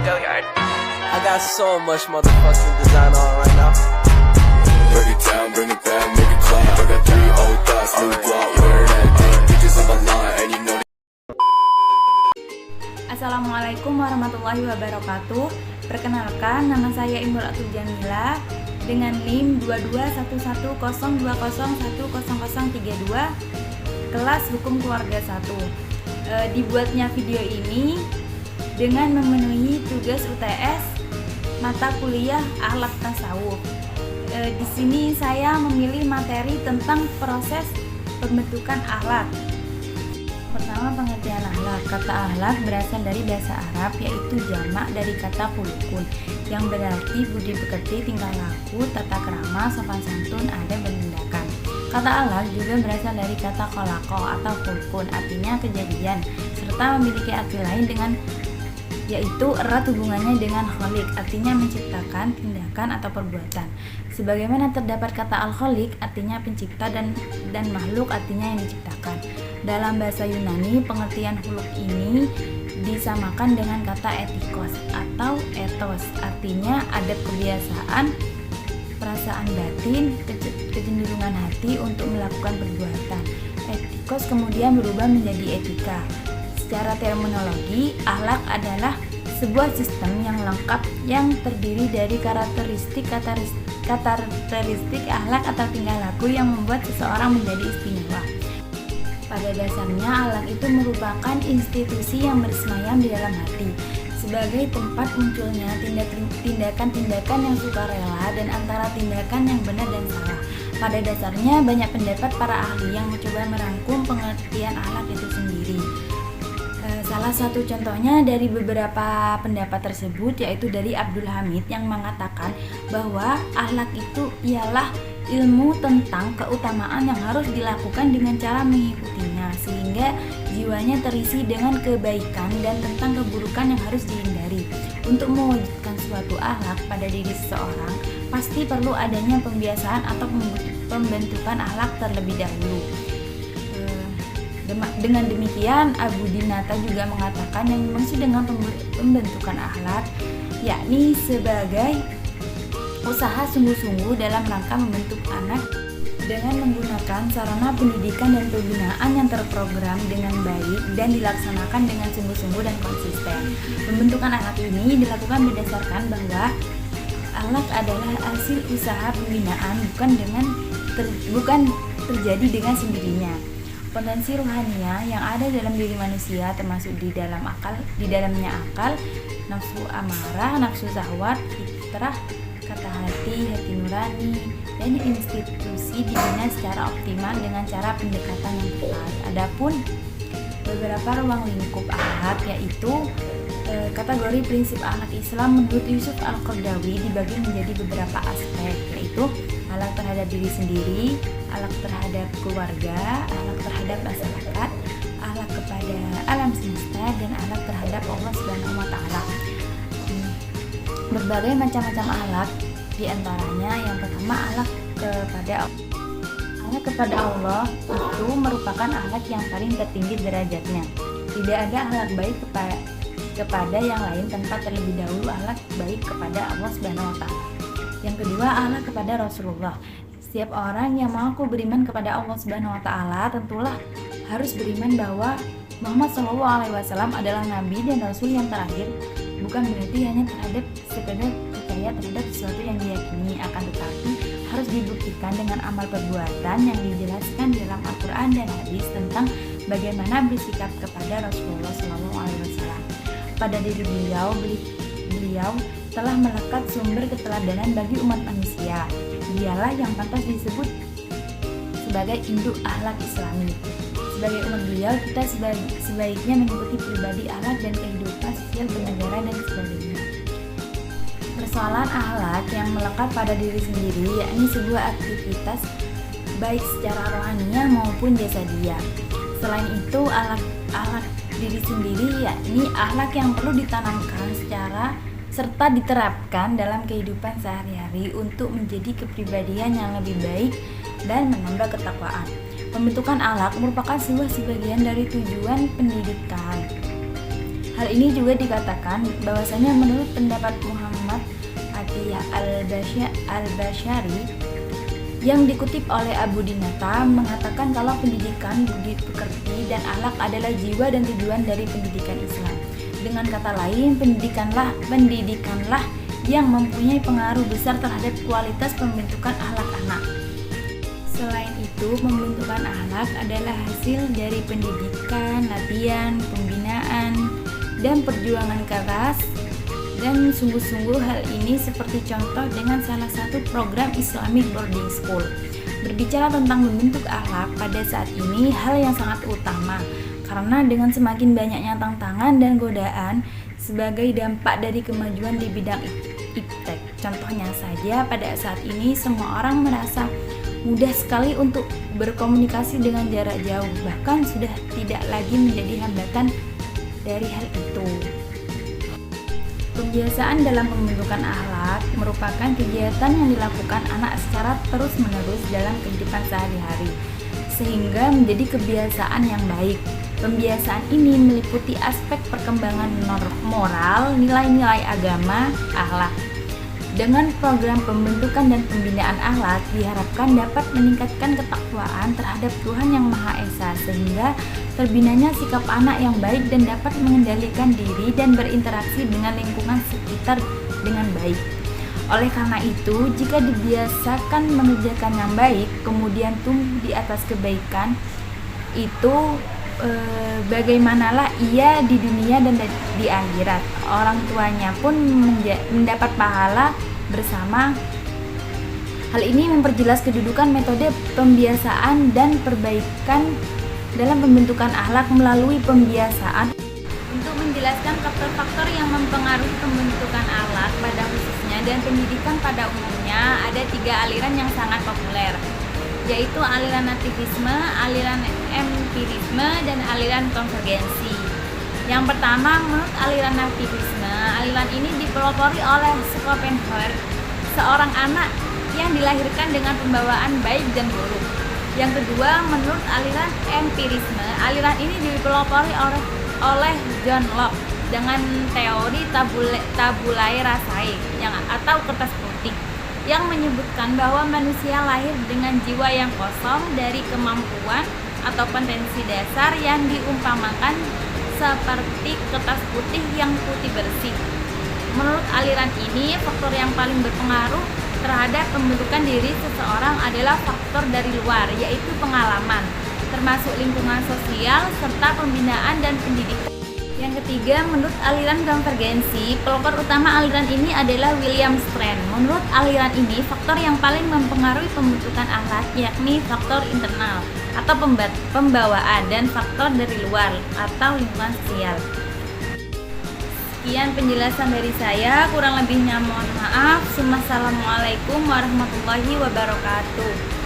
I got so much motherfucking design on right now. Break it down, bring it back, make it clap. I got 3 old thoughts, new block, wear that thing. Bitches on my line, and you know. Assalamualaikum warahmatullahi wabarakatuh. Perkenalkan, nama saya Imratul Jamila dengan NIM 221102010032, kelas Hukum Keluarga 1. Dibuatnya video ini dengan memenuhi tugas UTS mata kuliah Akhlak Tasawuf. Di sini saya memilih materi tentang proses pembentukan akhlak. Pertama, pengertian akhlak. Kata akhlak berasal dari bahasa Arab, yaitu jamak dari kata khulqun, yang berarti budi pekerti, tingkah laku, tata krama, sopan santun, adab dan tindakan. Kata akhlak juga berasal dari kata khalaqa atau khulqun, artinya kejadian, serta memiliki arti lain dengan yaitu erat hubungannya dengan khaliq, artinya menciptakan tindakan atau perbuatan. Sebagaimana terdapat kata al-khaliq, artinya pencipta, dan makhluk, artinya yang diciptakan. Dalam bahasa Yunani, pengertian khuluq ini disamakan dengan kata etikos atau etos, artinya adab, kebiasaan, perasaan batin, kecenderungan hati untuk melakukan perbuatan. Etikos kemudian berubah menjadi etika. Secara terminologi, akhlak adalah sebuah sistem yang lengkap yang terdiri dari karakteristik akhlak atau tingkah laku yang membuat seseorang menjadi istimewa. Pada dasarnya, akhlak itu merupakan institusi yang bersemayam di dalam hati sebagai tempat munculnya tindakan-tindakan yang sukarela dan antara tindakan yang benar dan salah. Pada dasarnya, banyak pendapat para ahli yang mencoba merangkum pengertian akhlak itu sendiri. Salah satu contohnya dari beberapa pendapat tersebut yaitu dari Abdul Hamid yang mengatakan bahwa akhlak itu ialah ilmu tentang keutamaan yang harus dilakukan dengan cara mengikutinya sehingga jiwanya terisi dengan kebaikan dan tentang keburukan yang harus dihindari. Untuk mewujudkan suatu akhlak pada diri seseorang pasti perlu adanya pembiasaan atau pembentukan akhlak terlebih dahulu. Dengan demikian, Abu Dinata juga mengatakan yang dimaksud dengan pembentukan akhlak yakni sebagai usaha sungguh-sungguh dalam rangka membentuk anak dengan menggunakan sarana pendidikan dan pembinaan yang terprogram dengan baik dan dilaksanakan dengan sungguh-sungguh dan konsisten. Pembentukan akhlak ini dilakukan berdasarkan bahwa akhlak adalah hasil usaha pembinaan bukan terjadi dengan sendirinya. Potensi rohania yang ada dalam diri manusia termasuk di dalamnya akal, nafsu amarah, nafsu syahwat, fitrah, kata hati nurani, dan institusi dibina secara optimal dengan cara pendekatan yang tepat. Adapun beberapa ruang lingkup akhlak yaitu kategori prinsip akhlak Islam menurut Yusuf Al-Qaradawi dibagi menjadi beberapa aspek, yaitu akhlak terhadap diri sendiri, akhlak terhadap keluarga, akhlak terhadap masyarakat, akhlak kepada alam semesta, dan akhlak terhadap Allah Subhanahu wa taala. Berbagai macam-macam akhlak, di antaranya yang pertama akhlak kepada Allah itu merupakan akhlak yang paling tertinggi derajatnya. Tidak ada akhlak baik kepada yang lain tanpa terlebih dahulu akhlak baik kepada Allah Subhanahu wa taala. Yang kedua, akhlak kepada Rasulullah. Setiap orang yang mengaku beriman kepada Allah Subhanahu wa taala tentulah harus beriman bahwa Muhammad SAW adalah nabi dan rasul yang terakhir. Bukan berarti hanya sekedar percaya terhadap sesuatu yang diyakini, akan tetapi harus dibuktikan dengan amal perbuatan yang dijelaskan dalam Al-Qur'an dan hadis tentang bagaimana bersikap kepada Rasulullah SAW. Pada diri beliau telah melekat sumber keteladanan bagi umat manusia. Dialah yang pantas disebut sebagai induk akhlak Islami. Sebagai umat beliau, kita sebaiknya mengikuti pribadi akhlak dan kehidupan sosial bernegara dan sebagainya. Persoalan akhlak yang melekat pada diri sendiri yakni sebuah aktivitas baik secara rohania maupun jasadiah. Selain itu, akhlak diri sendiri yakni akhlak yang perlu ditanamkan serta diterapkan dalam kehidupan sehari-hari untuk menjadi kepribadian yang lebih baik dan menambah ketakwaan. Pembentukan akhlak merupakan sebagian dari tujuan pendidikan. Hal ini juga dikatakan bahwasanya menurut pendapat Muhammad Atiyah Al-Bashari yang dikutip oleh Abu Dinata mengatakan kalau pendidikan budi pekerti dan akhlak adalah jiwa dan tujuan dari pendidikan Islam. Dengan kata lain, pendidikanlah yang mempunyai pengaruh besar terhadap kualitas pembentukan akhlak anak. Selain itu, pembentukan akhlak adalah hasil dari pendidikan, latihan, pembinaan, dan perjuangan keras dan sungguh-sungguh. Hal ini seperti contoh dengan salah satu program Islamic Boarding School. Berbicara tentang membentuk akhlak pada saat ini hal yang sangat utama, karena dengan semakin banyaknya tantangan dan godaan sebagai dampak dari kemajuan di bidang iptek. Contohnya saja pada saat ini semua orang merasa mudah sekali untuk berkomunikasi dengan jarak jauh, bahkan sudah tidak lagi menjadi hambatan dari hal itu. Pembiasaan dalam pembentukan akhlak merupakan kegiatan yang dilakukan anak secara terus-menerus dalam kehidupan sehari-hari, sehingga menjadi kebiasaan yang baik. Pembiasaan ini meliputi aspek perkembangan moral, nilai-nilai agama, akhlak. Dengan program pembentukan dan pembinaan akhlak diharapkan dapat meningkatkan ketakwaan terhadap Tuhan Yang Maha Esa, sehingga terbinanya sikap anak yang baik dan dapat mengendalikan diri dan berinteraksi dengan lingkungan sekitar dengan baik. Oleh karena itu, jika dibiasakan mengerjakan yang baik, kemudian tumbuh di atas kebaikan, itu bagaimanalah ia di dunia dan di akhirat. Orang tuanya pun mendapat pahala bersama. Hal ini memperjelas kedudukan metode pembiasaan dan perbaikan dalam pembentukan akhlak melalui pembiasaan. Untuk menjelaskan faktor-faktor yang mempengaruhi pembentukan akhlak pada khususnya dan pendidikan pada umumnya, ada 3 aliran yang sangat populer, yaitu aliran nativisme, aliran empirisme, dan aliran konvergensi. Yang pertama, menurut aliran nativisme, aliran ini dipelopori oleh Schopenhauer, seorang anak yang dilahirkan dengan pembawaan baik dan buruk. Yang kedua, menurut aliran empirisme, aliran ini dipelopori oleh John Locke dengan teori tabulae rasae atau kertas putih, yang menyebutkan bahwa manusia lahir dengan jiwa yang kosong dari kemampuan atau potensi dasar yang diumpamakan seperti kertas putih yang putih bersih. Menurut aliran ini, faktor yang paling berpengaruh terhadap pembentukan diri seseorang adalah faktor dari luar, yaitu pengalaman, termasuk lingkungan sosial serta pembinaan dan pendidikan. Yang ketiga, menurut aliran konvergensi, pelopor utama aliran ini adalah William Strand. Menurut aliran ini, faktor yang paling mempengaruhi pembentukan akhlak yakni faktor internal atau pembawaan dan faktor dari luar atau lingkungan sosial. Sekian penjelasan dari saya, kurang lebihnya mohon maaf. Wassalamualaikum warahmatullahi wabarakatuh.